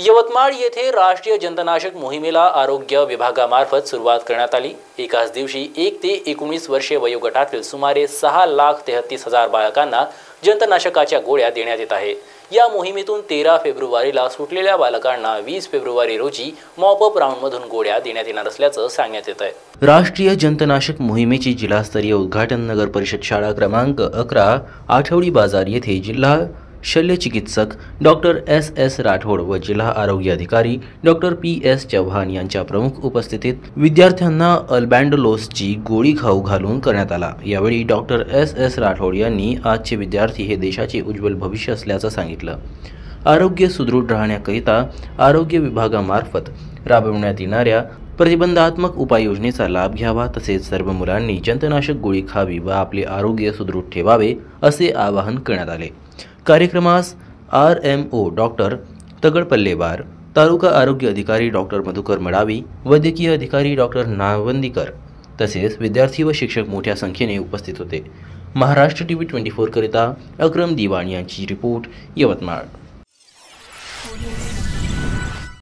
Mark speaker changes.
Speaker 1: यवतमाळ येथे राष्ट्रीय जंतनाशक मोहिमेला आरोग्य विभागामार्फत सुरुवात करण्यात आली। एकाच दिवशी 1 ते 19 वर्षे वयोगटातील सुमारे 6,33,000 बालकांना जंतनाशकाच्या गोळ्या देण्यात येत आहे। या मोहिमेतून 13 फेब्रुवारीला सुटलेल्या बालकांना 20 फेब्रुवारी रोजी मॉपअप राऊंडमधून गोळ्या देण्यात येणार असल्याचं सांगण्यात येत आहे। राष्ट्रीय जंतनाशक मोहिमेची जिल्हास्तरीय उद्घाटन नगर परिषद शाळा क्रमांक 11 आठवडी बाजार येथे जिल्हा शल्य चिकित्सक डॉक्टर एस राठोड व जिल्हा आरोग्य अधिकारी डॉक्टर PS चव्हाण यांच्या प्रमुख उपस्थितीत विद्यार्थ्यांना अल्बँडोलोसची गोळी खाऊ घालून करण्यात आला। यावेळी डॉक्टर एस राठोड यांनी आजचे विद्यार्थी हे देशाचे उज्ज्वल भविष्य असल्याचं सांगितलं। आरोग्य सुदृढ राहण्याकरिता आरोग्य विभागामार्फत राबविण्यात येणाऱ्या प्रतिबंधात्मक उपाययोजनेचा लाभ घ्यावा, तसेच सर्व मुलांनी जंतनाशक गोळी खावी व आपले आरोग्य सुदृढ ठेवावे असे आवाहन करण्यात आले। कार्यक्रमास RMO डॉक्टर तगड पल्लेवार, तालुका आरोग्य अधिकारी डॉक्टर मधुकर मडावी, वैद्यकीय अधिकारी डॉक्टर नावंदीकर तसेच विद्यार्थी व शिक्षक मोठ्या संख्येने उपस्थित होते। महाराष्ट्र TV 24 करिता अक्रम दिवाण यांची रिपोर्ट, यवतमाळ।